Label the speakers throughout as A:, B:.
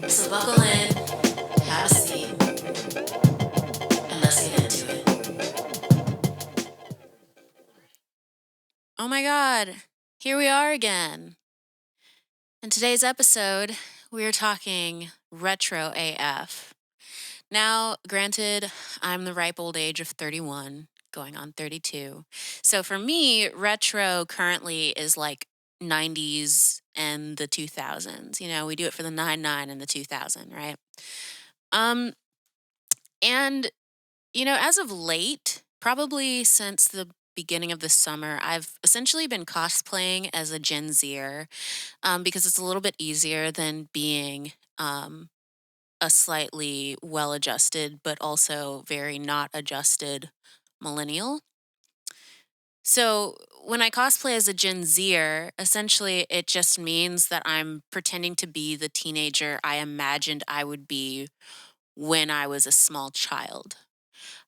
A: So buckle in, have a seat, and let's get into it. Oh my God, here we are again. In today's episode, we are talking retro AF. Now, granted, I'm the ripe old age of 31, going on 32. So for me, retro currently is like 90s and the 2000s. You know, we do it for the 99 and the 2000, right? Um, and as of late, probably since the beginning of the summer, I've essentially been cosplaying as a Gen Zer because it's a little bit easier than being a slightly well adjusted, but also very not adjusted millennial. So when I cosplay as a Gen Zer, essentially it just means that I'm pretending to be the teenager I imagined I would be when I was a small child.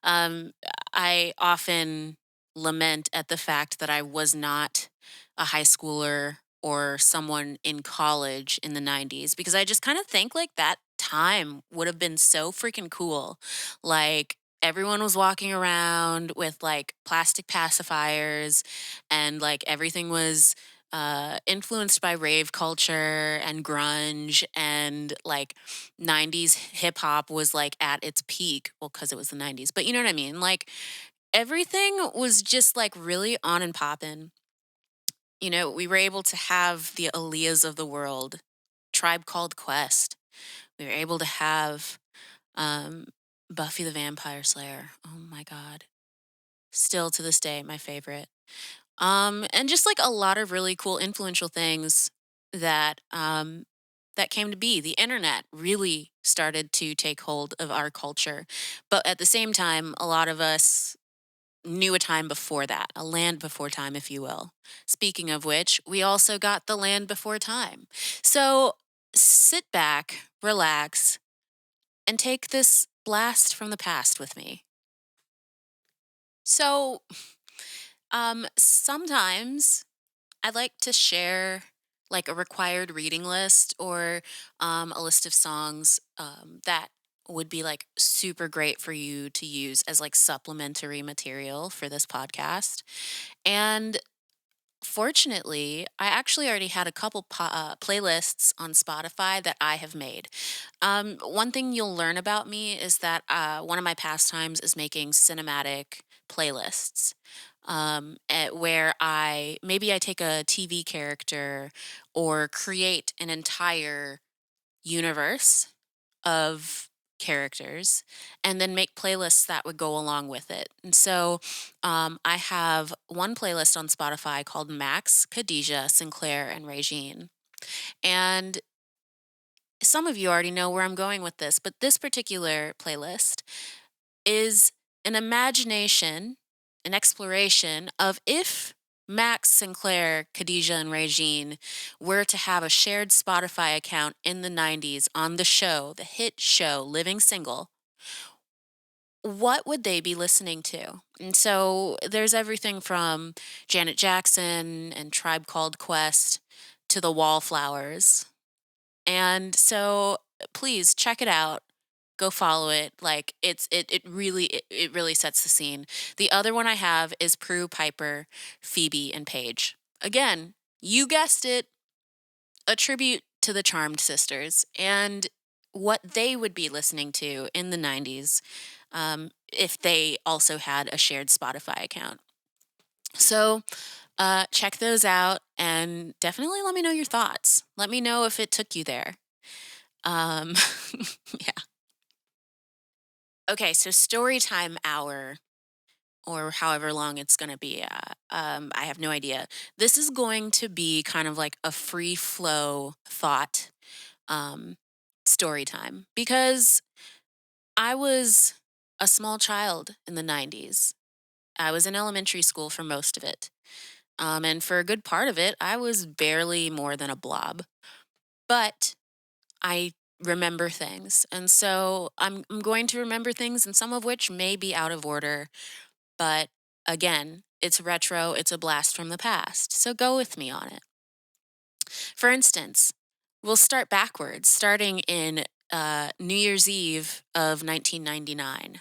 A: Um, I often lament at the fact that I was not a high schooler or someone in college in the 90s because I just kind of think like that time would have been so freaking cool. Like, everyone was walking around with like plastic pacifiers and like everything was influenced by rave culture and grunge and like 90s hip hop was like at its peak. Well, because it was the 90s, but you know what I mean? Like everything was just like really on and poppin'. We were able to have the Aaliyahs of the world, Tribe Called Quest. We were able to have um, Buffy the Vampire Slayer. Oh my God. Still to this day, my favorite. And just like a lot of really cool, influential things that came to be. The internet really started to take hold of our culture, but at the same time, a lot of us knew a time before that, a land before time, if you will. Speaking of which, we also got the land before time. So sit back, relax, and take this blast from the past with me. So, sometimes I'd like to share like a required reading list or a list of songs that would be like super great for you to use as like supplementary material for this podcast. And fortunately, I actually already had a couple playlists on Spotify that I have made. One thing you'll learn about me is that one of my pastimes is making cinematic playlists where I take a TV character or create an entire universe of characters and then make playlists that would go along with it. And so I have one playlist on Spotify called Max, Khadijah, Sinclair, and Regine. And some of you already know where I'm going with this, but this particular playlist is an imagination, an exploration of if Max, Sinclair, Khadijah, and Regine were to have a shared Spotify account in the 90s on the show, the hit show Living Single, what would they be listening to? And so there's everything from Janet Jackson and Tribe Called Quest to the Wallflowers. And so please check it out. Go follow it. Like it really sets the scene. The other one I have is Prue, Piper, Phoebe, and Paige. Again, you guessed it, a tribute to the Charmed sisters and what they would be listening to in the 90s if they also had a shared Spotify account. So check those out and definitely let me know your thoughts. Let me know if it took you there. Um, yeah. Okay, so story time hour or however long it's going to be. I have no idea. This is going to be kind of like a free flow thought um, story time because I was a small child in the 90s. I was in elementary school for most of it. And for a good part of it, I was barely more than a blob. But I remember things. And so I'm going to remember things, and some of which may be out of order. But again, it's retro, it's a blast from the past. So go with me on it. For instance, We'll start backwards, starting in New Year's Eve of 1999.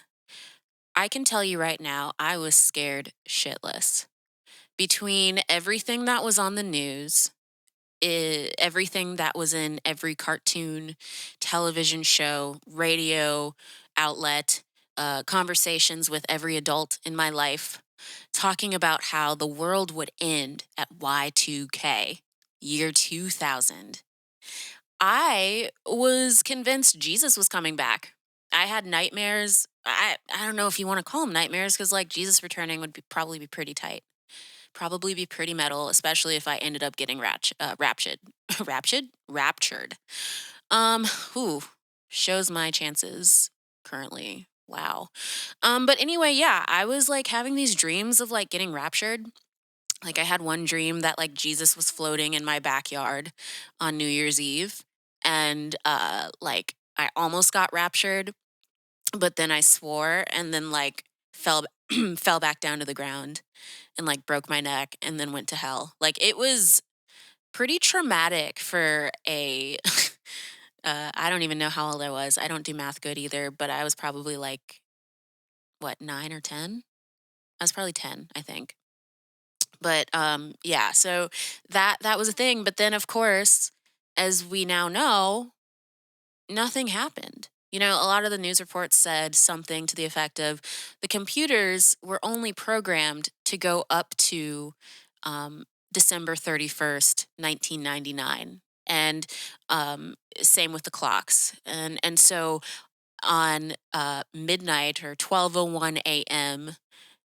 A: I can tell you right now, I was scared shitless. Between everything that was on the news, everything that was in every cartoon, television show, radio outlet, conversations with every adult in my life, talking about how the world would end at Y2K, year 2000. I was convinced Jesus was coming back. I had nightmares. I don't know if you want to call them nightmares because like Jesus returning would probably be pretty tight. Probably be pretty metal, especially if I ended up getting raptured. Raptured. Um, whew, shows my chances currently. Wow. But anyway, yeah, I was like having these dreams of like getting raptured. Like I had one dream that like Jesus was floating in my backyard on New Year's Eve, and like I almost got raptured, but then I swore and then like fell fell back down to the ground and like broke my neck and then went to hell. Like it was pretty traumatic for a I don't even know how old I was. I don't do math good either, but I was probably like what, 9 or 10? I was probably 10, I think. But yeah, so that was a thing, but then of course, as we now know, nothing happened. You know, a lot of the news reports said something to the effect of the computers were only programmed to go up to December 31st, 1999. And same with the clocks. And so on midnight or 12:01 a.m.,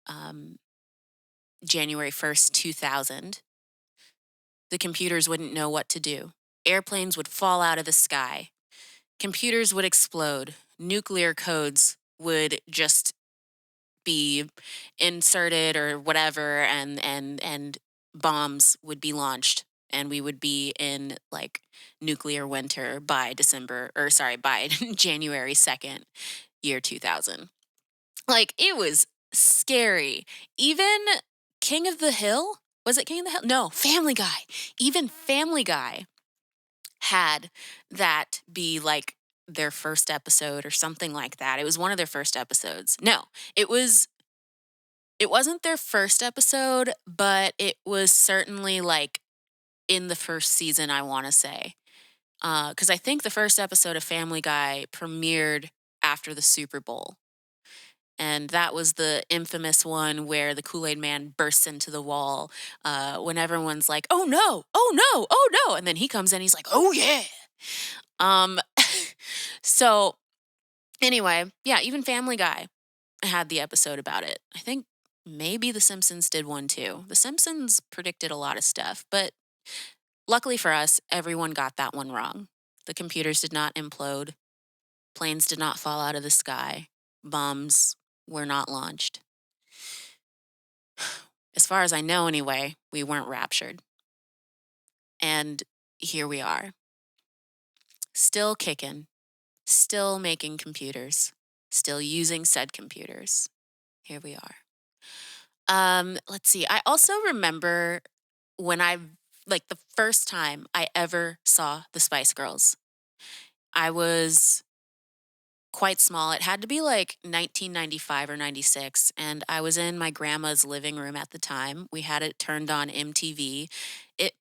A: um, January 1st, 2000, the computers wouldn't know what to do. Airplanes would fall out of the sky. Computers would explode. Nuclear codes would just be inserted or whatever, and bombs would be launched, and we would be in like nuclear winter by December, or sorry, by January 2nd, year 2000. Like it was scary. Even King of the Hill, was it King of the Hill? No, Family Guy. Even Family Guy had that be like their first episode or something like that. It was one of their first episodes. No, it wasn't their first episode, but it was certainly like in the first season, I want to say. Cuz I think the first episode of Family Guy premiered after the Super Bowl. And that was the infamous one where the Kool-Aid man bursts into the wall when everyone's like, "Oh no, oh no, oh no." And then he comes in, he's like, "Oh yeah." Um, so anyway, yeah, even Family Guy had the episode about it. I think maybe The Simpsons did one too. The Simpsons predicted a lot of stuff, but luckily for us, everyone got that one wrong. The computers did not implode, planes did not fall out of the sky, bombs were not launched. As far as I know, anyway, we weren't raptured. And here we are, still kicking, still making computers, still using said computers. Here we are. Let's see. I also remember when I like the first time I ever saw the Spice Girls. I was quite small. It had to be like 1995 or 96, and I was in my grandma's living room at the time. We had it turned on MTV. It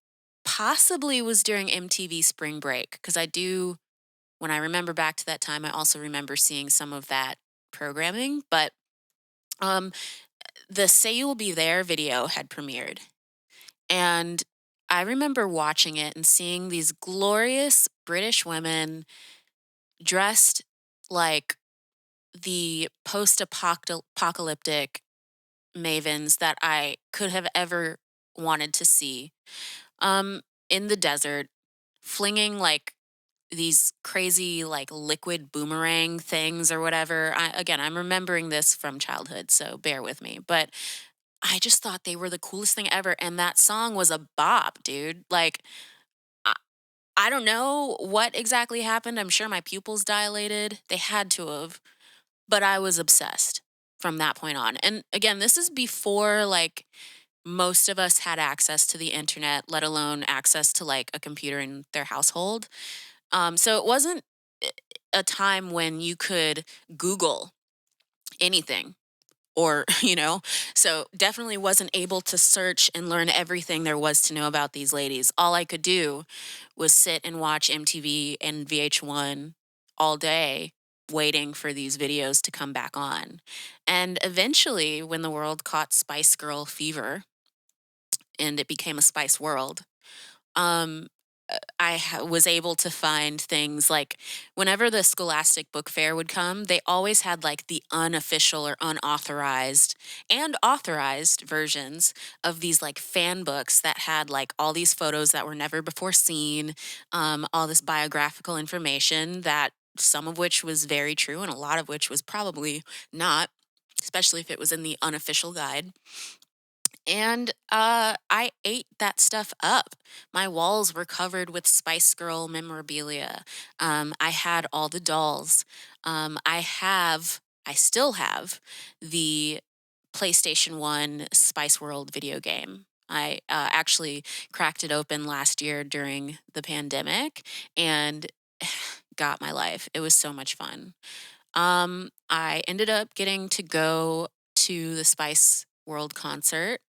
A: possibly was during MTV Spring Break because I do, when I remember back to that time, I also remember seeing some of that programming, but um the Say You Will Be There video had premiered. And I remember watching it and seeing these glorious British women dressed like the post apocalyptic mavens that I could have ever wanted to see, um, in the desert, flinging like these crazy like liquid boomerang things or whatever. Again, I'm remembering this from childhood, so bear with me. But I just thought they were the coolest thing ever, and that song was a bop, dude. Like, I I don't know what exactly happened, I'm sure my pupils dilated, they had to have, but I was obsessed from that point on, and again, this is before, like, most of us had access to the internet, let alone access to like a computer in their household. So it wasn't a time when you could Google anything or, so definitely wasn't able to search and learn everything there was to know about these ladies. All I could do was sit and watch MTV and VH1 all day waiting for these videos to come back on. And eventually, when the world caught Spice Girl fever and it became a Spice World, um, was able to find things like whenever the Scholastic Book Fair would come, they always had like the unofficial or unauthorized and authorized versions of these like fan books that had like all these photos that were never before seen, all this biographical information that some of which was very true and a lot of which was probably not, especially if it was in the unofficial guide. And I ate that stuff up. My walls were covered with Spice Girl memorabilia. I had all the dolls. I still have the PlayStation 1 Spice World video game. I actually cracked it open last year during the pandemic and got my life. It was so much fun. I ended up getting to go to the Spice World concert,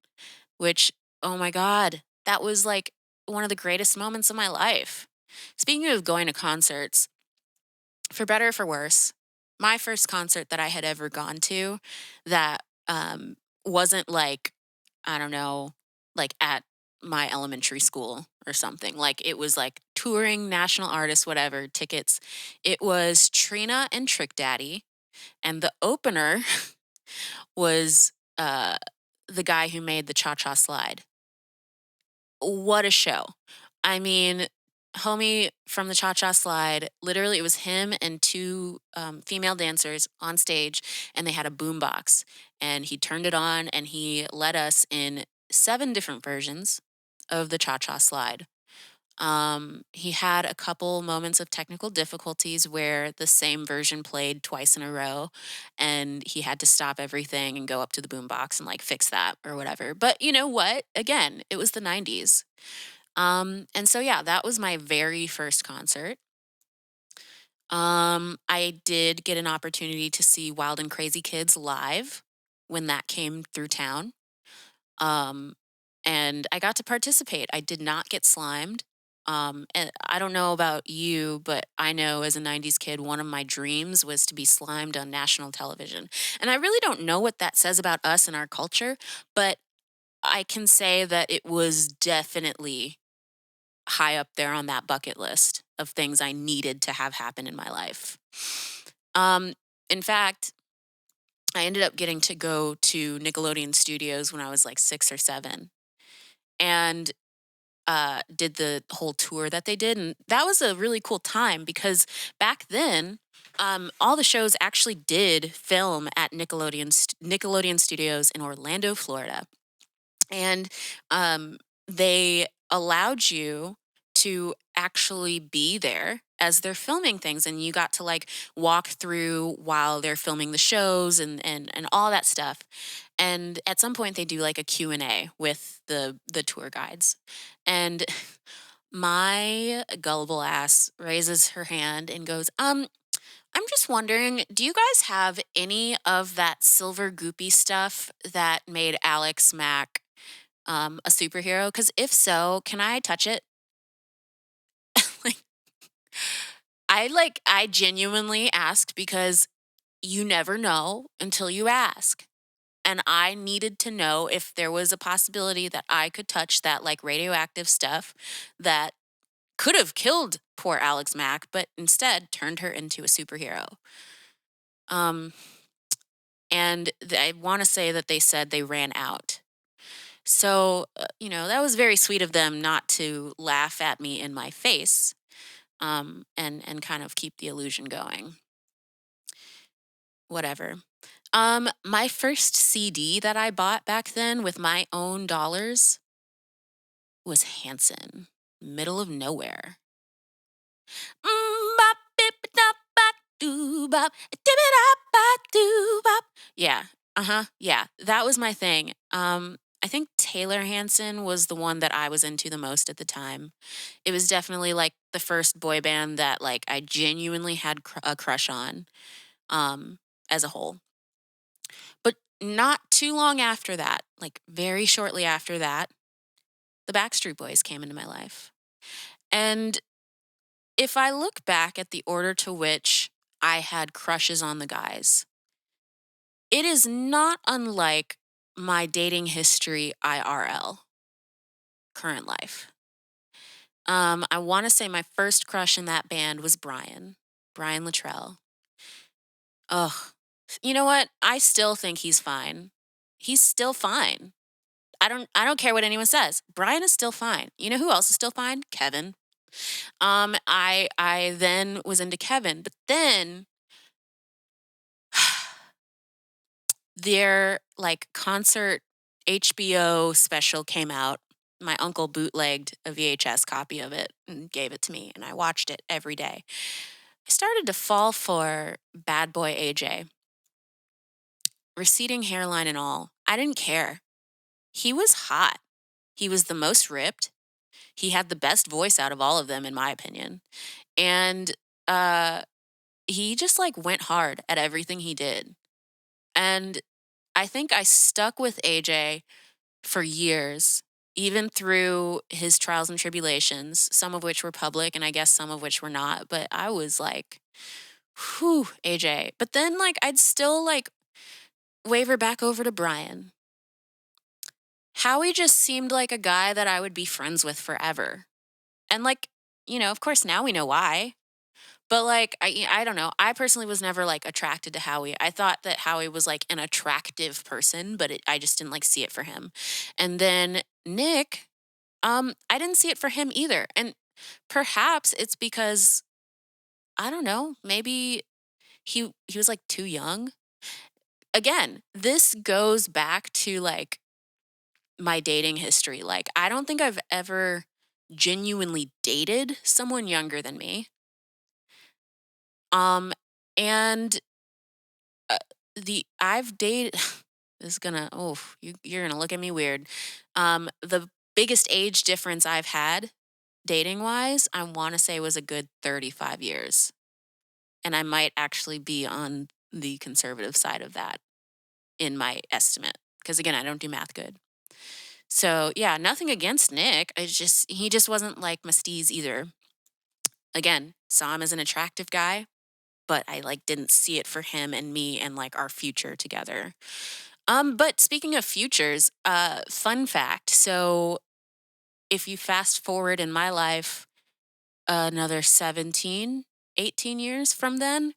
A: which, oh my God, that was like one of the greatest moments of my life. Speaking of going to concerts, for better or for worse, my first concert that I had ever gone to that wasn't like, I don't know, like at my elementary school or something. Like it was like touring national artists, whatever, tickets. It was Trina and Trick Daddy. And the opener was the guy who made the Cha Cha Slide. What a show. I mean, homie from the Cha Cha Slide, literally, it was him and two female dancers on stage, and they had a boombox. And he turned it on and he led us in seven different versions of the Cha Cha Slide. He had a couple moments of technical difficulties where the same version played twice in a row, and he had to stop everything and go up to the boombox and like fix that or whatever. But you know what? Again, it was the 90s. And so yeah, that was my very first concert. I did get an opportunity to see Wild and Crazy Kids live when that came through town. Um, and I got to participate. I did not get slimed. And I don't know about you, but I know as a 90s kid, one of my dreams was to be slimed on national television. And I really don't know what that says about us and our culture, but I can say that it was definitely high up there on that bucket list of things I needed to have happen in my life. Um, in fact, I ended up getting to go to Nickelodeon Studios when I was like 6 or 7 and did the whole tour that they did. And that was a really cool time because back then, all the shows actually did film at Nickelodeon Studios in Orlando, Florida. And they allowed you to actually be there as they're filming things and you got to like walk through while they're filming the shows and all that stuff. And at some point they do like a Q and a with the tour guides. And my gullible ass raises her hand and goes, I'm just wondering, do you guys have any of that silver goopy stuff that made Alex Mack a superhero? Because if so, can I touch it? Like, I genuinely asked because you never know until you ask. And I needed to know if there was a possibility that I could touch that like radioactive stuff that could have killed poor Alex Mack, but instead turned her into a superhero. Um, and I want to say that they said they ran out. So, that was very sweet of them not to laugh at me in my face, and kind of keep the illusion going. Whatever. My first CD that I bought back then with my own dollars was Hanson, Middle of Nowhere. Bop, bip, dop, bop, doo, bop, dip it up, bop, doo, bop. Yeah. Uh-huh. Yeah. That was my thing. I think Taylor Hanson was the one that I was into the most at the time. It was definitely like the first boy band that like I genuinely had a crush on um as a whole. But not too long after that, like very shortly after that, the Backstreet Boys came into my life. And if I look back at the order to which I had crushes on the guys, it is not unlike my dating history IRL, current life. I want to say my first crush in that band was Brian Luttrell. Ugh. You know what? I still think he's fine. He's still fine. I don't care what anyone says. Brian is still fine. You know who else is still fine? Kevin. I then was into Kevin, but then their like concert HBO special came out. My uncle bootlegged a VHS copy of it and gave it to me, and I watched it every day. I started to fall for Bad Boy AJ, receding hairline and all. I didn't care. He was hot. He was the most ripped. He had the best voice out of all of them, in my opinion. And uh, he just like went hard at everything he did. And I think I stuck with AJ for years, even through his trials and tribulations, some of which were public and I guess some of which were not. But I was like, whew, AJ. But then like I'd still like waver back over to Brian. Howie just seemed like a guy that I would be friends with forever. And like, of course now we know why. But like I don't know. I personally was never like attracted to Howie. I thought that Howie was like an attractive person, but I just didn't like see it for him. And then Nick, I didn't see it for him either. And perhaps it's because I don't know, maybe he was like too young. Again, this goes back to like my dating history. Like I don't think I've ever genuinely dated someone younger than me. Um and uh, the I've dated this is gonna you're gonna look at me weird. The biggest age difference I've had dating wise, I want to say was a good 35 years. And I might actually be on the conservative side of that in my estimate. Because again, I don't do math good. So yeah, nothing against Nick. He just wasn't like my steez either. Again, saw him as an attractive guy, but I like didn't see it for him and me and like our future together. But speaking of futures, fun fact. So if you fast forward in my life another 17, 18 years from then,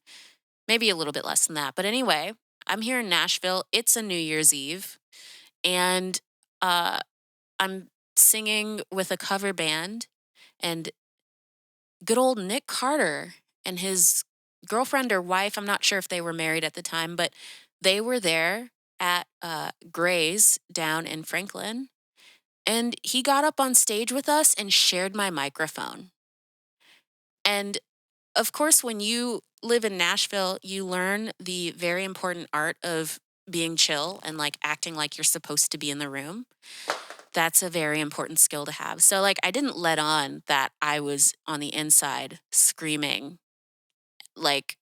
A: maybe a little bit less than that. But anyway, I'm here in Nashville. It's a New Year's Eve, and uh, I'm singing with a cover band, and good old Nick Carter and his girlfriend or wife, I'm not sure if they were married at the time, but they were there at Gray's down in Franklin. And he got up on stage with us and shared my microphone. And of course, when you live in Nashville, you learn the very important art of being chill and like acting like you're supposed to be in the room. That's a very important skill to have. So like I didn't let on that I was on the inside screaming like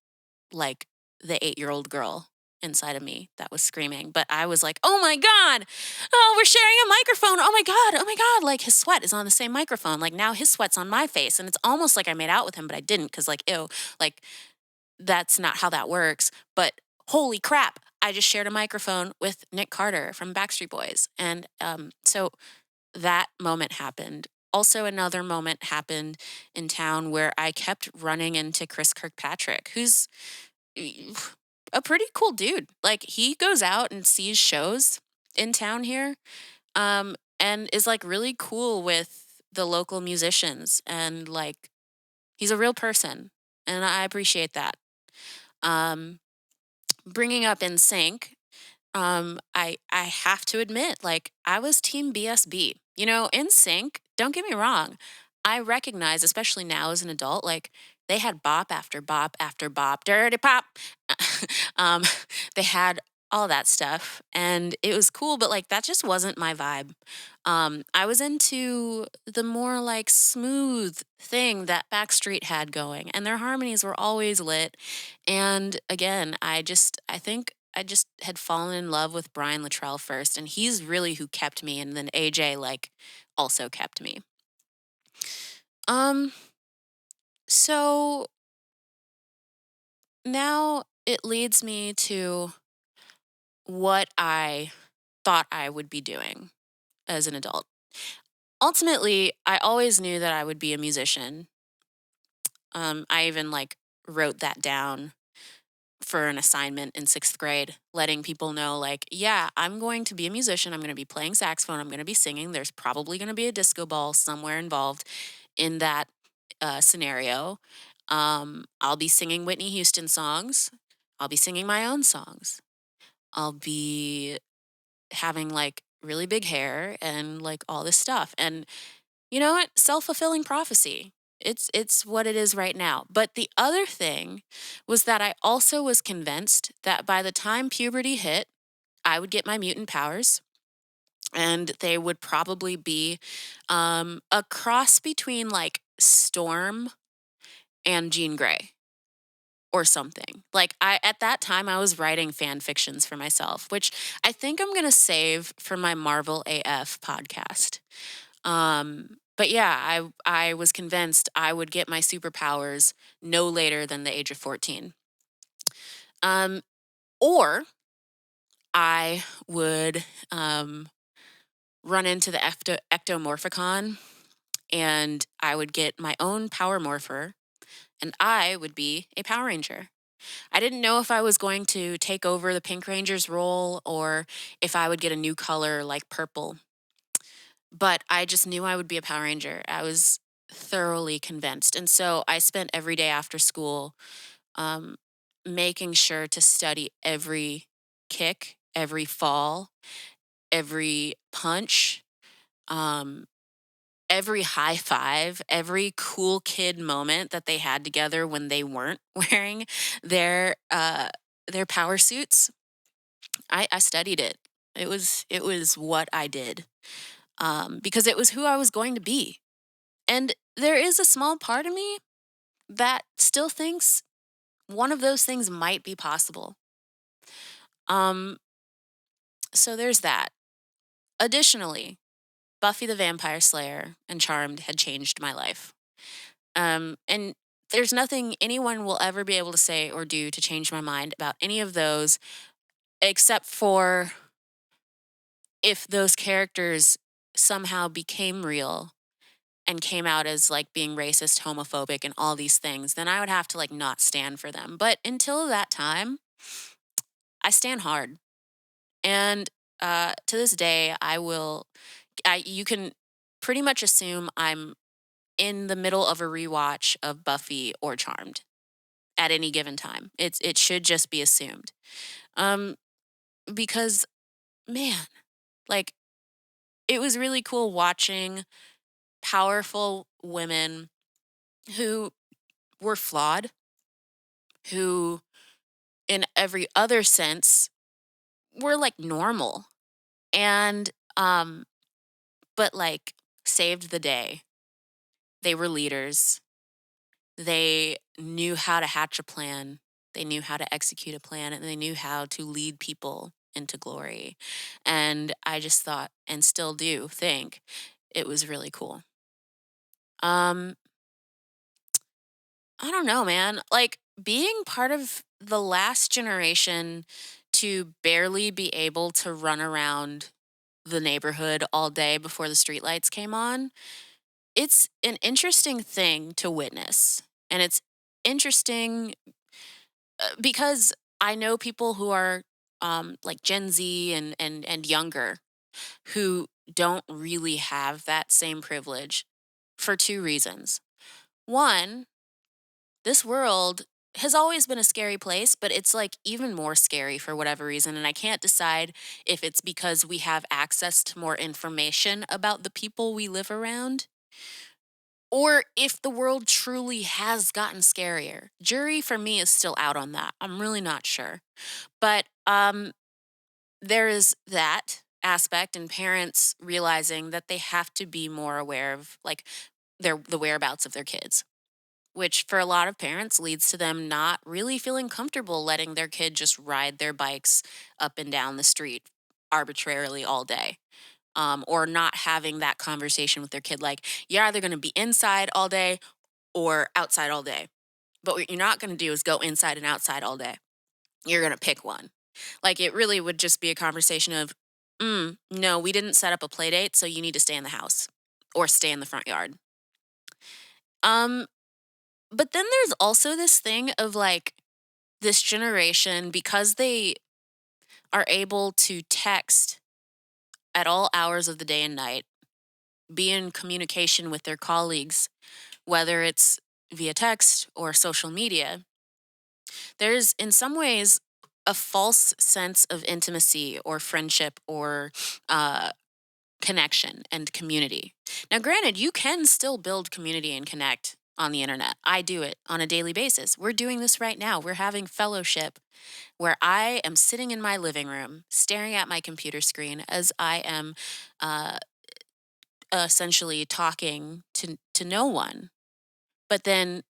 A: like the 8-year-old girl inside of me that was screaming. But I was like, oh my God, oh, we're sharing a microphone. Oh my God. Like his sweat is on the same microphone. Like now his sweat's on my face. And it's almost like I made out with him, but I didn't because like, ew, like that's not how that works. But holy crap, I just shared a microphone with Nick Carter from Backstreet Boys. And so that moment happened. Also, another moment happened in town where I kept running into Chris Kirkpatrick, who's a pretty cool dude. Like he goes out and sees shows in town here, and is like really cool with the local musicians, and like he's a real person, and I appreciate that. Um, Bringing up In Sync, I have to admit, like I was Team BSB. In Sync. Don't get me wrong. I recognize, especially now as an adult, like they had bop after bop after bop, dirty pop. um, they had all that stuff, and it was cool, but, like, that just wasn't my vibe. I was into the more, like, smooth thing that Backstreet had going, and their harmonies were always lit, and again, I think I just had fallen in love with Brian Luttrell first, and he's really who kept me, and then AJ, like, also kept me. Um, so now it leads me to what I thought I would be doing as an adult. Ultimately, I always knew that I would be a musician. I even like wrote that down for an assignment in 6th grade, letting people know, like, yeah, I'm going to be a musician. I'm going to be playing saxophone. I'm going to be singing. There's probably going to be a disco ball somewhere involved in that scenario. I'll be singing Whitney Houston songs. I'll be singing my own songs. I'll be having like really big hair and like all this stuff. And you know what? Self-fulfilling prophecy. It's what it is right now. But the other thing was that I also was convinced that by the time puberty hit, I would get my mutant powers and they would probably be a cross between like Storm and Jean Grey or something. Like I at that time I was writing fan fictions for myself, which I think I'm going to save for my Marvel AF podcast. But yeah, I was convinced I would get my superpowers no later than the age of 14. Um or I would run into the ectomorphicon and I would get my own power morpher and I would be a Power Ranger. I didn't know if I was going to take over the Pink Ranger's role or if I would get a new color like purple, but I just knew I would be a Power Ranger. I was thoroughly convinced. And so I spent every day after school um, making sure to study every kick, every fall, every punch, um, every high five, every cool kid moment that they had together when they weren't wearing their uh their power suits. I studied it. It was what I did. Because it was who I was going to be. And there is a small part of me that still thinks one of those things might be possible. Um so there's that. Additionally, Buffy the Vampire Slayer and Charmed had changed my life. And there's nothing anyone will ever be able to say or do to change my mind about any of those, except for if those characters somehow became real and came out as like being racist, homophobic, and all these things, then I would have to like not stand for them. But until that time, I stand hard. And to this day, you can pretty much assume I'm in the middle of a rewatch of Buffy or Charmed at any given time. It should just be assumed. Um, because man, like it was really cool watching powerful women who were flawed, who in every other sense were like normal and but like saved the day. They were leaders. They knew how to hatch a plan. They knew how to execute a plan and they knew how to lead people into glory. And I just thought and still do think it was really cool. Um I don't know, man. Like being part of the last generation to barely be able to run around the neighborhood all day before the streetlights came on, it's an interesting thing to witness. And it's interesting because I know people who are like Gen Z and younger who don't really have that same privilege for two reasons. One, this world has always been a scary place, but it's like even more scary for whatever reason. And I can't decide if it's because we have access to more information about the people we live around or if the world truly has gotten scarier. Jury for me is still out on that. I'm really not sure. But there is that aspect, and parents realizing that they have to be more aware of like the whereabouts of their kids, which for a lot of parents leads to them not really feeling comfortable letting their kid just ride their bikes up and down the street arbitrarily all day. Or not having that conversation with their kid, like, you're either going to be inside all day or outside all day. But what you're not going to do is go inside and outside all day. You're going to pick one. Like, it really would just be a conversation of, no, we didn't set up a play date, so you need to stay in the house or stay in the front yard. Um, but then there's also this thing of like this generation, because they are able to text at all hours of the day and night, be in communication with their colleagues, whether it's via text or social media. There's in some ways a false sense of intimacy or friendship or uh, connection and community. Now, granted, you can still build community and connect on the internet. I do it on a daily basis. We're doing this right now. We're having fellowship where I am sitting in my living room staring at my computer screen as I am uh, essentially talking to no one. But then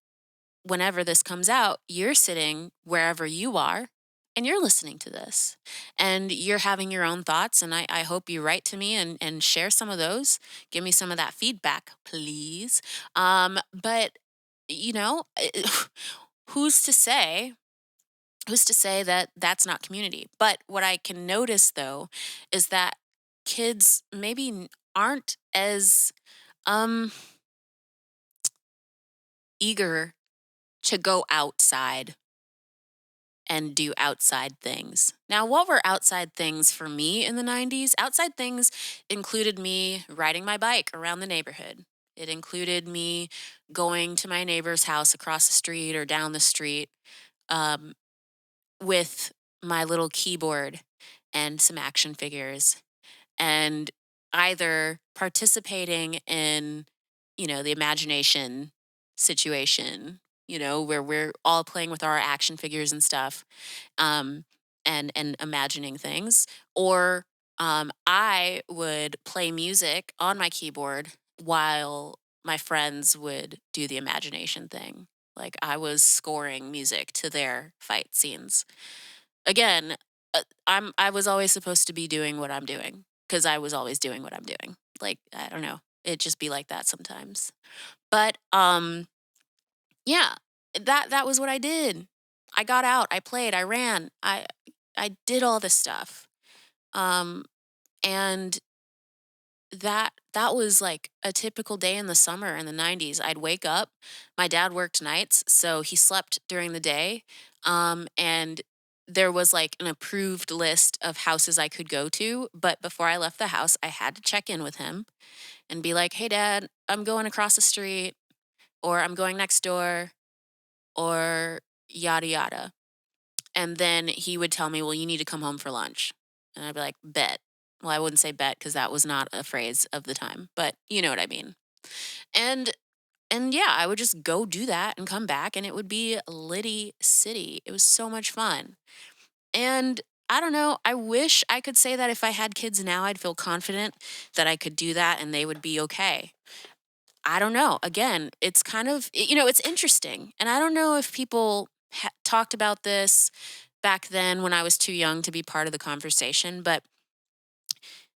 A: whenever this comes out, you're sitting wherever you are and you're listening to this and you're having your own thoughts. And I hope you write to me and share some of those. Give me some of that feedback, please. But, you know, who's to say? Who's to say that that's not community? But what I can notice though is that kids maybe aren't as um eager to go outside and do outside things. Now, what were outside things for me in the 90s? Outside things included me riding my bike around the neighborhood. It included me going to my neighbor's house across the street or down the street um, with my little keyboard and some action figures, and either participating in, the imagination situation, where we're all playing with our action figures and stuff, um, and imagining things, or I would play music on my keyboard while my friends would do the imagination thing. Like I was scoring music to their fight scenes. Again, I was always supposed to be doing what I'm doing because I was always doing what I'm doing. Like I don't know, it just be like that sometimes. But yeah, that was what I did. I got out, I played, I ran, I did all this stuff. Um and that was like a typical day in the summer in the 90s. I'd wake up, my dad worked nights, so he slept during the day. And there was like an approved list of houses I could go to, but before I left the house, I had to check in with him and be like, "Hey dad, I'm going across the street or I'm going next door or yada yada." And then he would tell me, "Well, you need to come home for lunch." And I'd be like, "Bet." Well, I wouldn't say bet because that was not a phrase of the time, but you know what I mean. And and yeah, I would just go do that and come back and it would be Liddy City. It was so much fun. And I don't know, I wish I could say that if I had kids now, I'd feel confident that I could do that and they would be okay. I don't know. Again, it's kind of, it's interesting. And I don't know if people talked about this back then when I was too young to be part of the conversation, but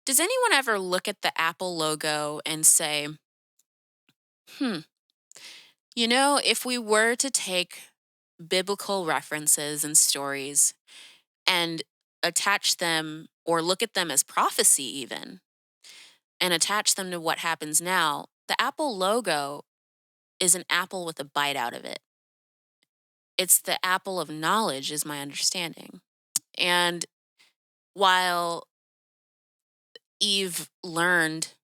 A: does anyone ever look at the Apple logo and say, hmm, if we were to take biblical references and stories and attach them or look at them as prophecy, even, and attach them to what happens now, the Apple logo is an apple with a bite out of it. It's the apple of knowledge, is my understanding. And while Eve learned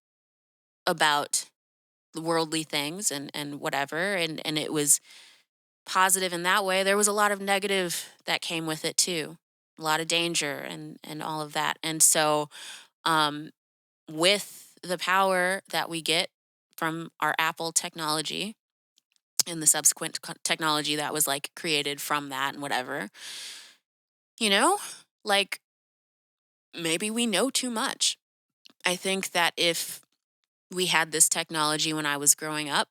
A: about the worldly things and whatever, and it was positive in that way, there was a lot of negative that came with it too. A lot of danger and all of that. And so um with the power that we get from our Apple technology and the subsequent technology that was like created from that and whatever, you know, like maybe we know too much. I think that if we had this technology when I was growing up,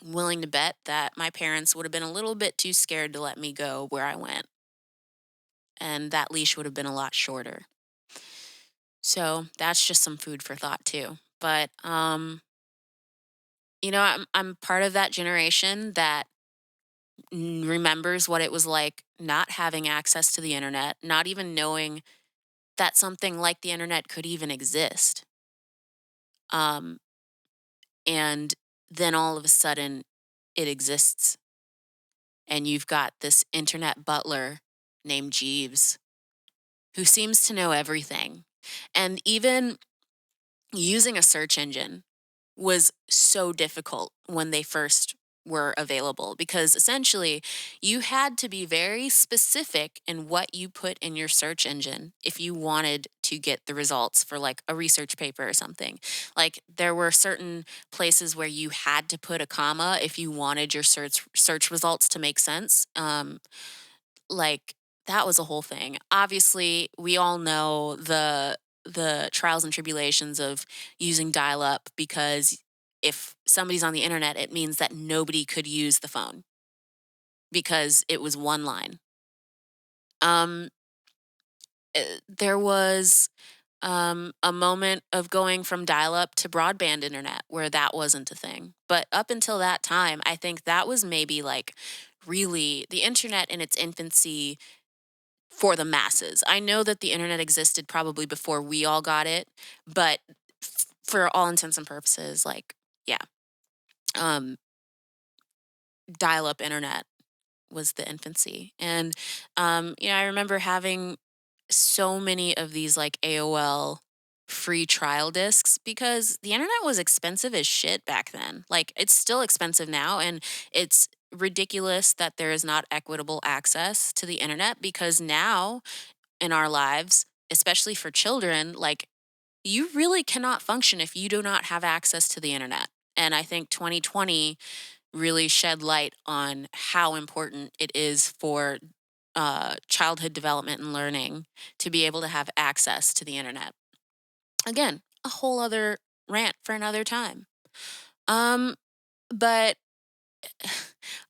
A: willing to bet that my parents would have been a little bit too scared to let me go where I went, and that leash would have been a lot shorter. So that's just some food for thought too. But I'm part of that generation that remembers what it was like not having access to the internet, not even knowing that something like the internet could even exist. Um, and then all of a sudden it exists, and you've got this internet butler named Jeeves who seems to know everything. And even using a search engine was so difficult when they first were available, because essentially you had to be very specific in what you put in your search engine if you wanted to get the results for like a research paper or something. Like there were certain places where you had to put a comma if you wanted your search results to make sense. Like that was a whole thing. Obviously, we all know the trials and tribulations of using dial up, because if somebody's on the internet, it means that nobody could use the phone because it was one line. Um there was a moment of going from dial up to broadband internet where that wasn't a thing. But up until that time, I think that was maybe like really the internet in its infancy for the masses. I know that the internet existed probably before we all got it, but for all intents and purposes, like, yeah, um, dial up internet was the infancy. And, I remember having so many of these like AOL free trial discs because the internet was expensive as shit back then. Like, it's still expensive now. And it's ridiculous that there is not equitable access to the internet, because now in our lives, especially for children, like you really cannot function if you do not have access to the internet. And I think 2020 really shed light on how important it is for childhood development and learning to be able to have access to the internet. Again, a whole other rant for another time. Um, but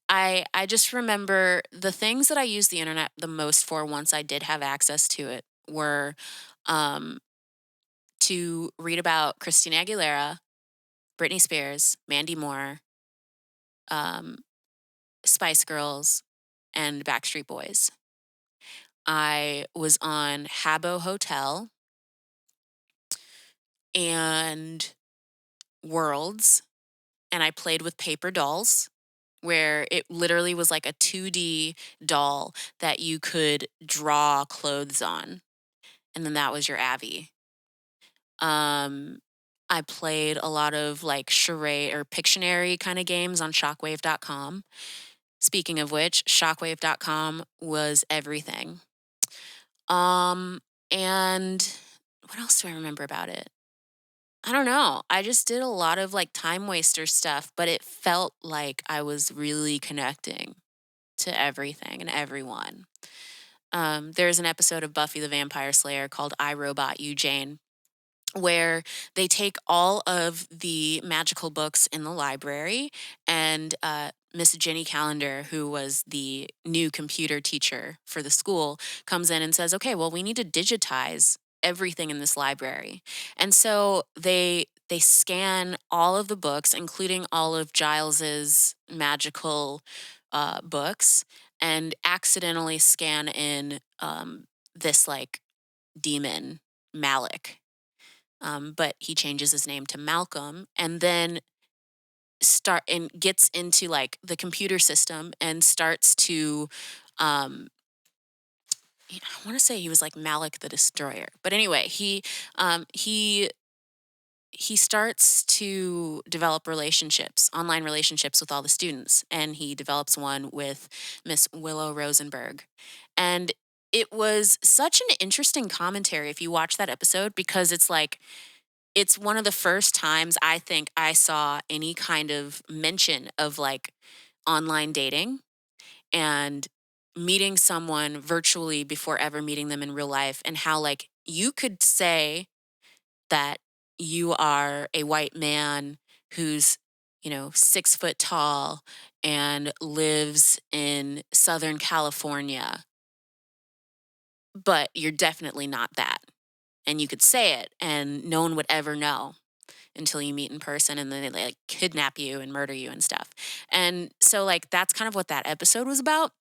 A: I just remember the things that I used the internet the most for once I did have access to it were um, to read about Christina Aguilera, Britney Spears, Mandy Moore, um, Spice Girls, and Backstreet Boys. I was on Habbo Hotel and Worlds, and I played with paper dolls, where it literally was like a 2D doll that you could draw clothes on. And then that was your Abby. Um, I played a lot of like charade or Pictionary kind of games on shockwave.com. Speaking of which, shockwave.com was everything. Um, and what else do I remember about it? I don't know. I just did a lot of like time waster stuff, but it felt like I was really connecting to everything and everyone. There's an episode of Buffy the Vampire Slayer called I Robot You Jane, where they take all of the magical books in the library, and Miss Jenny Calendar, who was the new computer teacher for the school, comes in and says, okay, well, we need to digitize everything in this library. And so they scan all of the books, including all of Giles's magical books, and accidentally scan in this like demon Malik, but he changes his name to Malcolm, and then start and gets into like the computer system and starts to um I want to say he was like Malik the Destroyer. But anyway, he starts to develop relationships, online relationships with all the students, and he develops one with Miss Willow Rosenberg. And it was such an interesting commentary if you watch that episode, because it's like it's one of the first times I think I saw any kind of mention of like online dating and meeting someone virtually before ever meeting them in real life, and how like you could say that you are a white man who's, 6 foot tall and lives in Southern California, but you're definitely not that. And you could say it and no one would ever know until you meet in person and then they like kidnap you and murder you and stuff. And so like that's kind of what that episode was about.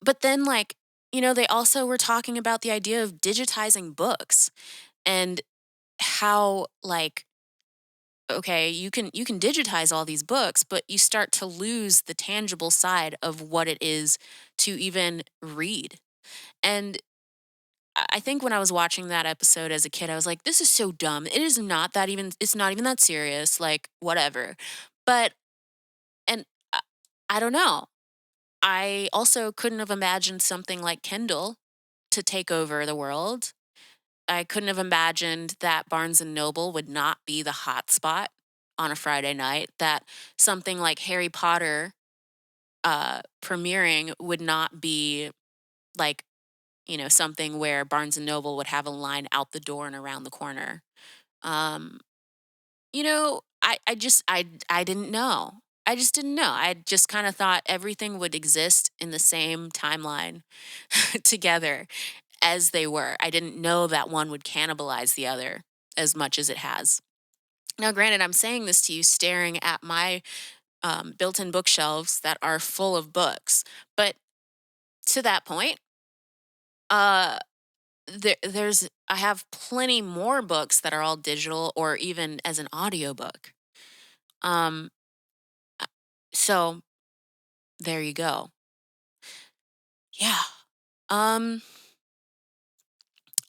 A: But then like, they also were talking about the idea of digitizing books and how like okay, you can digitize all these books, but you start to lose the tangible side of what it is to even read. And I think when I was watching that episode as a kid, I was like, this is so dumb. It is not that even it's not even that serious, like whatever. But and I don't know. I also couldn't have imagined something like Kindle to take over the world. I couldn't have imagined that Barnes and Noble would not be the hot spot on a Friday night, that something like Harry Potter premiering would not be like, something where Barnes and Noble would have a line out the door and around the corner. Um, I didn't know. I just didn't know. I just kind of thought everything would exist in the same timeline together as they were. I didn't know that one would cannibalize the other as much as it has. Now, granted, I'm saying this to you staring at my built in bookshelves that are full of books. But to that point, uh, I have plenty more books that are all digital or even as an audiobook. Um, uh, so there you go. Yeah. Um,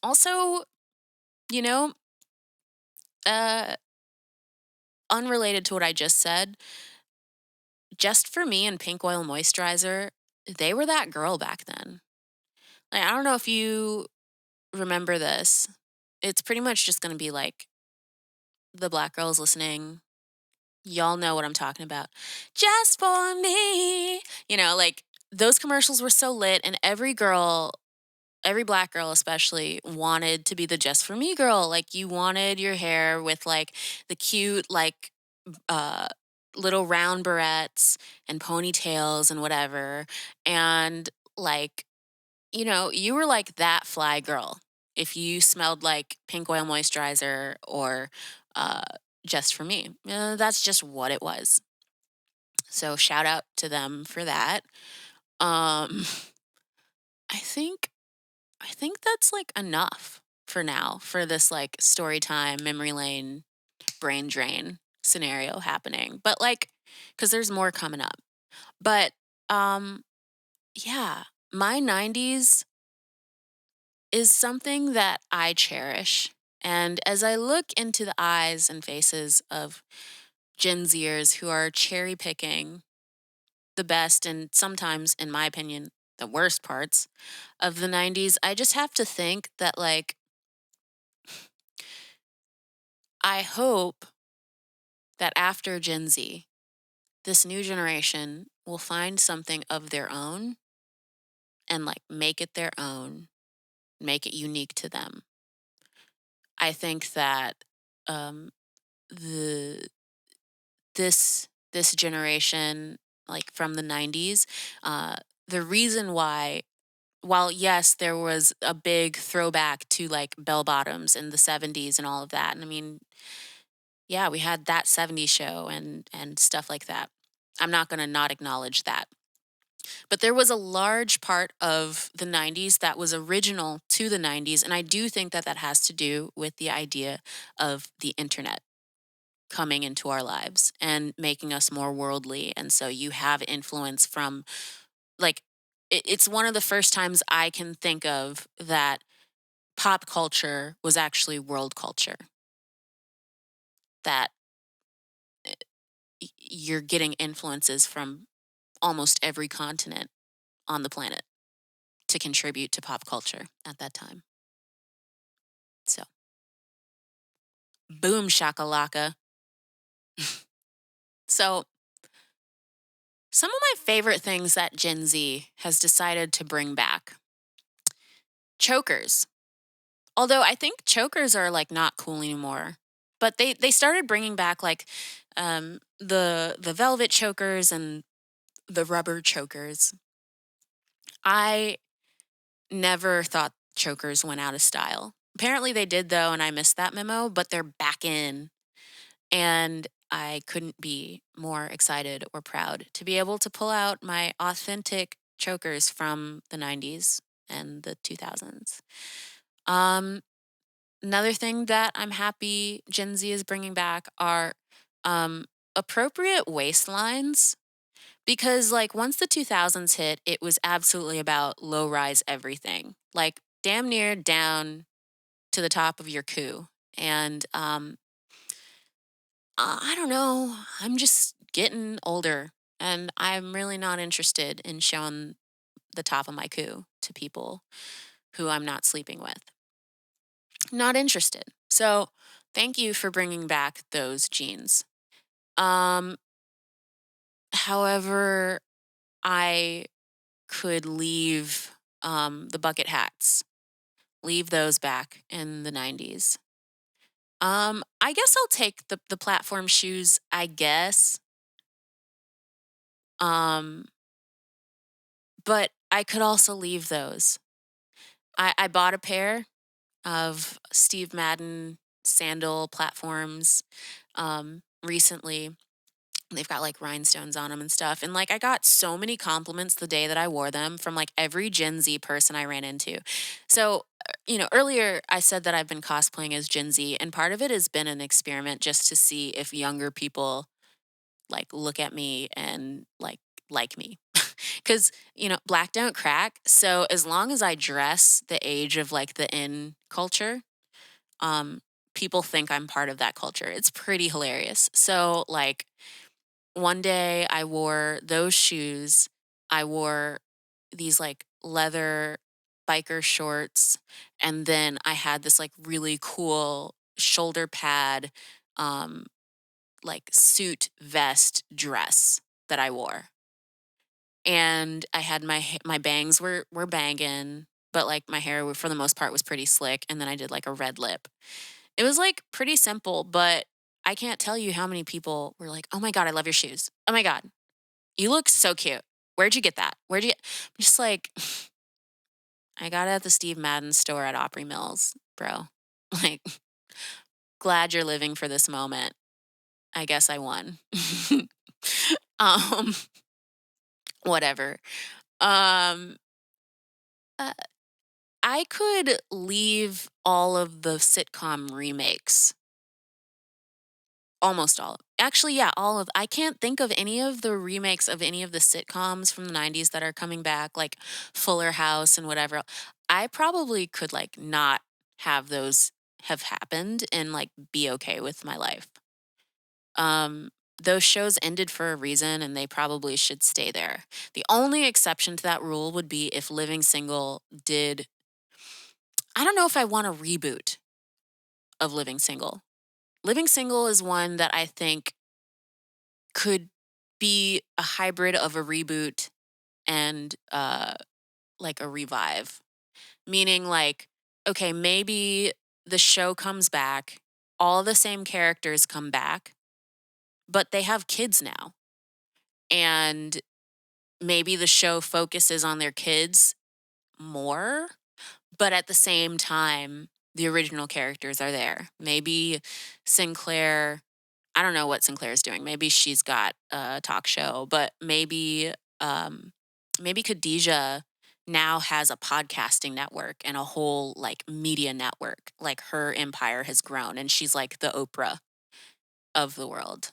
A: also, you know, uh, unrelated to what I just said, just for me and Pink Oil Moisturizer, they were that girl back then. Like, I don't know if you remember this. It's pretty much just going to be like the black girls listening. Y'all know what I'm talking about. Just for me. Like those commercials were so lit, and every black girl especially wanted to be the just for me girl. Like you wanted your hair with like the cute, like, uh, little round barrettes and ponytails and whatever. And like, you were like that fly girl if you smelled like Pink Oil Moisturizer or uh, Just for Me. That's just what it was. So shout out to them for that. Um, I think I think that's like enough for now for this like story time, memory lane, brain drain scenario happening. But like, because there's more coming up. But um, yeah, my 90s is something that I cherish. And as I look into the eyes and faces of Gen Zers who are cherry picking the best and sometimes, in my opinion, the worst parts of the 90s, I just have to think that, like, I hope that after Gen Z, this new generation will find something of their own and, like, make it their own, make it unique to them. I think that um, the this generation, like from the 90s, uh, the reason why, while yes, there was a big throwback to like bell bottoms in the 70s and all of that. And I mean, yeah, we had that 70s show and stuff like that. I'm not going to not acknowledge that. But there was a large part of the 90s that was original to the 90s. And I do think that that has to do with the idea of the internet coming into our lives and making us more worldly. And so you have influence from like it's one of the first times I can think of that pop culture was actually world culture. That you're getting influences from almost every continent on the planet to contribute to pop culture at that time. So, boom shakalaka. So, some of my favorite things that Gen Z has decided to bring back: chokers. Although I think chokers are like not cool anymore. But they started bringing back like the velvet chokers and the rubber chokers. I never thought chokers went out of style. Apparently they did though, and I missed that memo, but they're back in. And I couldn't be more excited or proud to be able to pull out my authentic chokers from the 90s and the 2000s. Um, Another thing that I'm happy Gen Z is bringing back are um, appropriate waistlines. Because, like, once the 2000s hit, it was absolutely about low rise everything, like, damn near down to the top of your coo. And I don't know. I'm just getting older, and I'm really not interested in showing the top of my coo to people who I'm not sleeping with. Not interested. So, thank you for bringing back those jeans. Um, However, I could leave the bucket hats, leave those back in the 90s. I guess I'll take the platform shoes, I guess. Um, but I could also leave those. I bought a pair of Steve Madden sandal platforms recently. They've got like rhinestones on them and stuff. And like I got so many compliments the day that I wore them from like every Gen Z person I ran into. So, earlier I said that I've been cosplaying as Gen Z, and part of it has been an experiment just to see if younger people like look at me and like me. Cuz black don't crack. So as long as I dress the age of like the in culture, um people think I'm part of that culture. It's pretty hilarious. So like one day I wore those shoes. I wore these like leather biker shorts. And then I had this like really cool shoulder pad, um, like suit vest dress that I wore. And I had my bangs were banging, but like my hair for the most part was pretty slick. And then I did like a red lip. It was like pretty simple, but I can't tell you how many people were like, "Oh my god, I love your shoes. Oh my god, you look so cute. Where'd you get that? Where'd you?" I'm just like, I got it at the Steve Madden store at Opry Mills, bro. Like, glad you're living for this moment. I guess I won. um, Whatever. Um, uh, I could leave all of the sitcom remakes. Almost all. Actually, yeah, all of I can't think of any of the remakes of any of the sitcoms from the 90s that are coming back, like Fuller House and whatever. I probably could like not have those have happened and like be okay with my life. Um those shows ended for a reason and they probably should stay there. The only exception to that rule would be if Living Single did. I don't know if I want a reboot of Living Single. Living Single is one that I think could be a hybrid of a reboot and like a revive. Meaning like, okay, maybe the show comes back, all the same characters come back, but they have kids now. And maybe the show focuses on their kids more, but at the same time, the original characters are there. Maybe Sinclair, I don't know what Sinclair is doing. Maybe she's got a talk show, but um maybe Khadijah now has a podcasting network and a whole like media network. Like her empire has grown and she's like the Oprah of the world.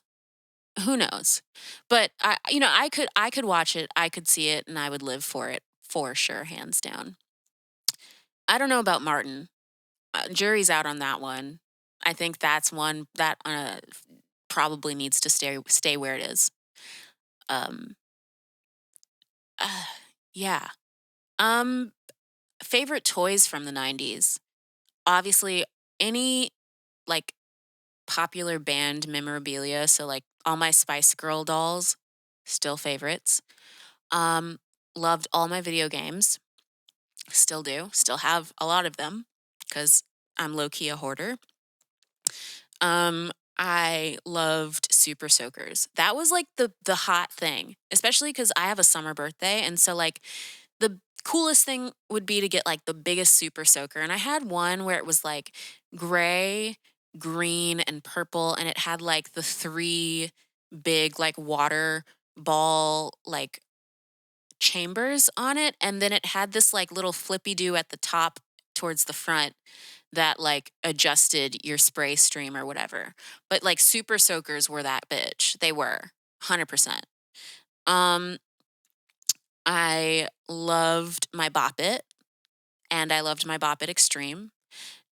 A: Who knows? But I could watch it, I could see it and I would live for it for sure, hands down. I don't know about Martin. Jury's out on that one. I think that's one that probably needs to stay where it is. Um, uh, yeah. Um, Favorite toys from the 90s. Obviously, any like popular band memorabilia. So like all my Spice Girl dolls, still favorites. Um, Loved all my video games. Still do. Still have a lot of them because I'm low key a hoarder. I loved Super Soakers. That was like the hot thing, especially because I have a summer birthday, and so like the coolest thing would be to get like the biggest Super Soaker. And I had one where it was like gray, green, and purple, and it had like the three big like water ball like chambers on it, and then it had this like little flippy do at the top towards the front that like adjusted your spray stream or whatever. But like Super Soakers were that bitch. They were 100%. Um I loved my Bop It, and I loved my Bop It Extreme.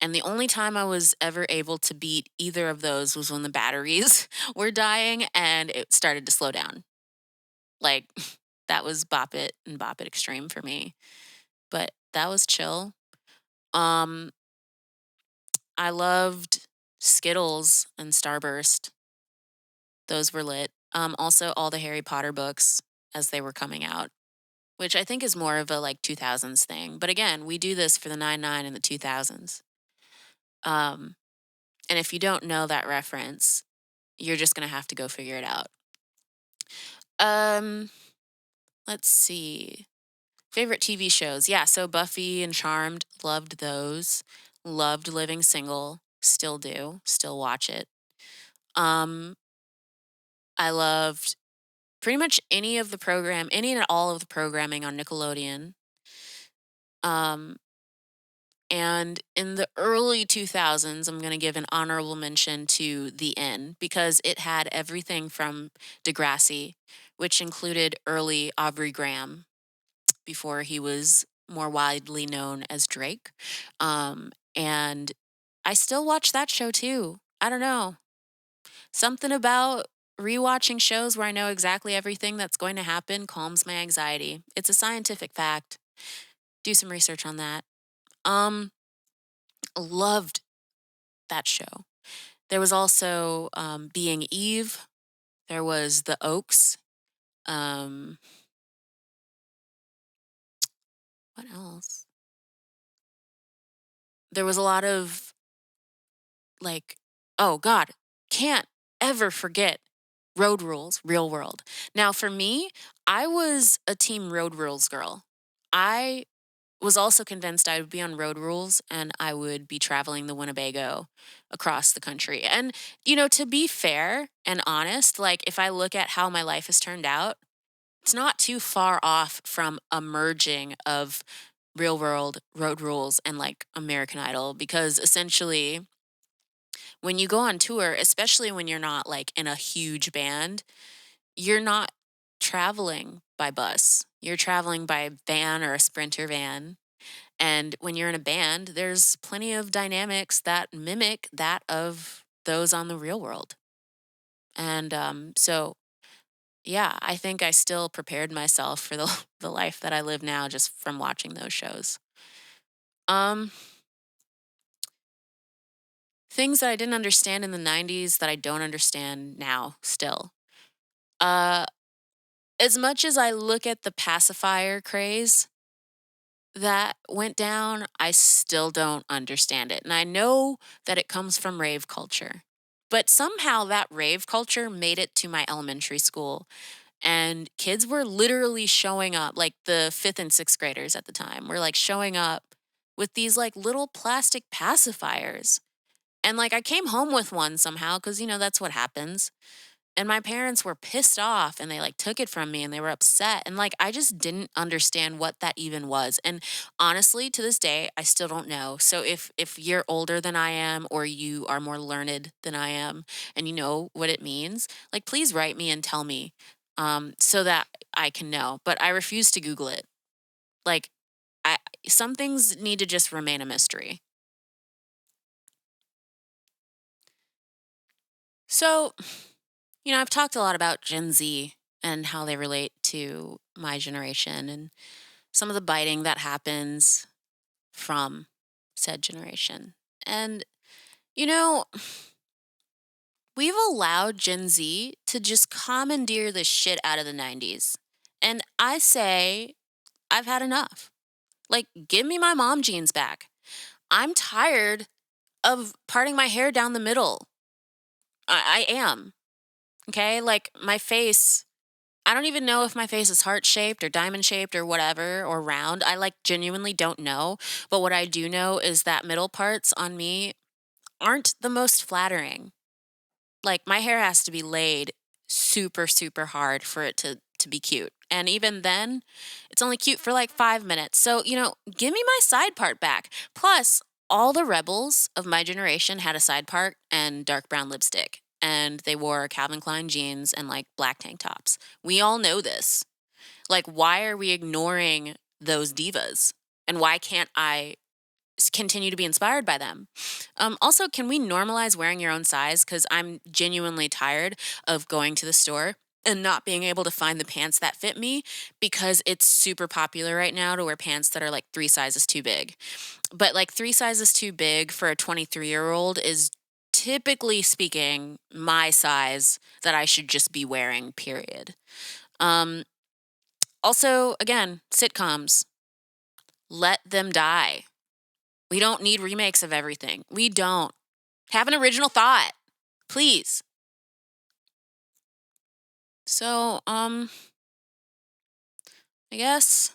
A: And the only time I was ever able to beat either of those was when the batteries were dying and it started to slow down. Like that was Bop It and Bop It Extreme for me. But that was chill. Um I loved Skittles and Starburst. Those were lit. Also all the Harry Potter books as they were coming out, which I think is more of a like 2000s thing. But again, we do this for the 99 and the 2000s. Um and if you don't know that reference, you're just going to have to go figure it out. Um let's see. Favorite TV shows. Yeah, so Buffy and Charmed, loved those. Loved Living Single, still do, still watch it. Um I loved pretty much any and all of the programming on Nickelodeon. Um and in the early 2000s, I'm going to give an honorable mention to The Inn because it had everything from Degrassi, which included early Aubrey Graham before he was more widely known as Drake. And I still watch that show too. I don't know. Something about rewatching shows where I know exactly everything that's going to happen calms my anxiety. It's a scientific fact. Do some research on that. Um, Loved that show. There was also Being Eve. There was The Oaks. Um, what else? There was a lot of like, oh God, can't ever forget Road Rules, Real World. Now, for me, I was a team Road Rules girl. I was also convinced I would be on Road Rules and I would be traveling the Winnebago across the country. And, to be fair and honest, like if I look at how my life has turned out, it's not too far off from a merging of Real World, Road Rules, and like American Idol because essentially when you go on tour, especially when you're not like in a huge band, you're not traveling by bus. You're traveling by van or a sprinter van. And when you're in a band, there's plenty of dynamics that mimic that of those on the real world. And so, yeah, I think I still prepared myself for the, the life that I live now just from watching those shows. Um, Things that I didn't understand in the 90s that I don't understand now still. Uh, as much as I look at the pacifier craze that went down, I still don't understand it. And I know that it comes from rave culture. But somehow that rave culture made it to my elementary school. And kids were literally showing up, like the fifth and sixth graders at the time, were like showing up with these like little plastic pacifiers. And like I came home with one somehow because, that's what happens. And my parents were pissed off and they like took it from me and they were upset. And like I just didn't understand what that even was. And honestly, to this day, I still don't know. So if you're older than I am or you are more learned than I am and you know what it means, like please write me and tell me so that I can know. But I refuse to Google it. Like I some things need to just remain a mystery. So, I've talked a lot about Gen Z and how they relate to my generation and some of the biting that happens from said generation. And, you know, we've allowed Gen Z to just commandeer the shit out of the 90s. And I say, I've had enough. Like, give me my mom jeans back. I'm tired of parting my hair down the middle. I am. Okay. Like my face, I don't even know if my face is heart shaped or diamond shaped or whatever or round. I like genuinely don't know. But what I do know is that middle parts on me aren't the most flattering. Like my hair has to be laid super, super hard for it to be cute. And even then, it's only cute for like 5 minutes. So, give me my side part back. Plus, all the rebels of my generation had a side part and dark brown lipstick. And they wore Calvin Klein jeans and like black tank tops. We all know this. Like, why are we ignoring those divas? And why can't I continue to be inspired by them? Also, can we normalize wearing your own size? Because I'm genuinely tired of going to the store and not being able to find the pants that fit me because it's super popular right now to wear pants that are like 3 sizes too big. But like 3 sizes too big for a 23-year-old is typically speaking my size that I should just be wearing, period. Um, Also, again, sitcoms, let them die. We don't need remakes of everything. We don't. Have an original thought, please. So, I guess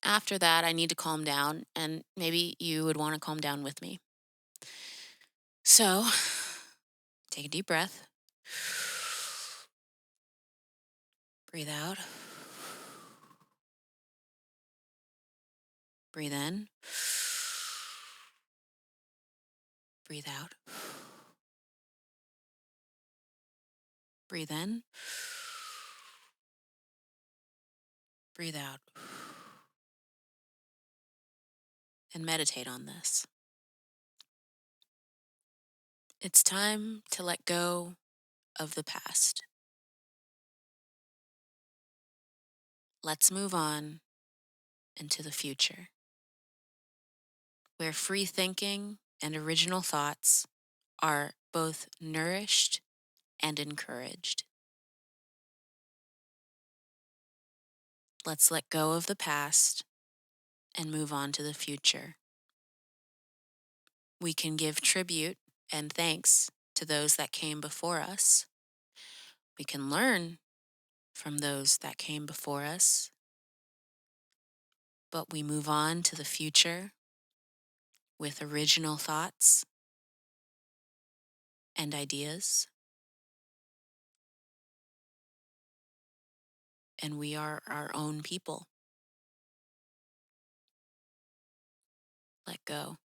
A: after that, I need to calm down, and maybe you would want to calm down with me. So, take a deep breath. Breathe out. Breathe in. Breathe out. Breathe in. Breathe out. And meditate on this. It's time to let go of the past. Let's move on into the future, where free thinking and original thoughts are both nourished and encouraged. Let's let go of the past and move on to the future. We can give tribute and thanks to those that came before us. We can learn from those that came before us, but we move on to the future with original thoughts and ideas, and we are our own people. Let go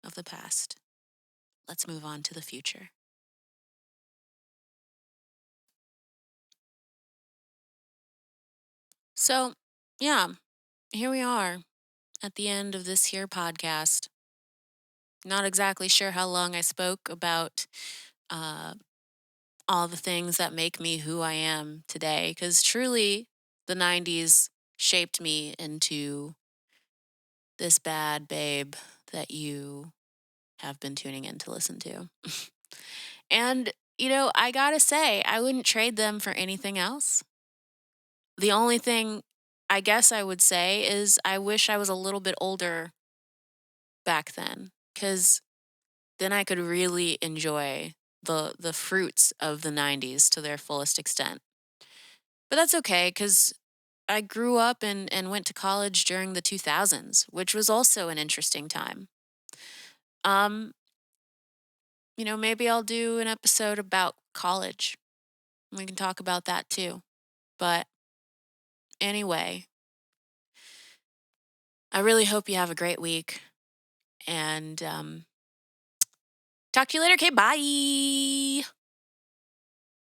A: of the past. Let's move on to the future. So, yeah, here we are at the end of this here podcast. Not exactly sure how long I spoke about uh, all the things that make me who I am today, because truly the 90s shaped me into this bad babe that you have been tuning in to listen to. And, I gotta say, I wouldn't trade them for anything else. The only thing I guess I would say is I wish I was a little bit older back then, because then I could really enjoy the fruits of the 90s to their fullest extent. But that's okay, because I grew up and went to college during the 2000s, which was also an interesting time. Um, maybe I'll do an episode about college. We can talk about that too. But anyway, I really hope you have a great week. And talk to you later. Okay, bye.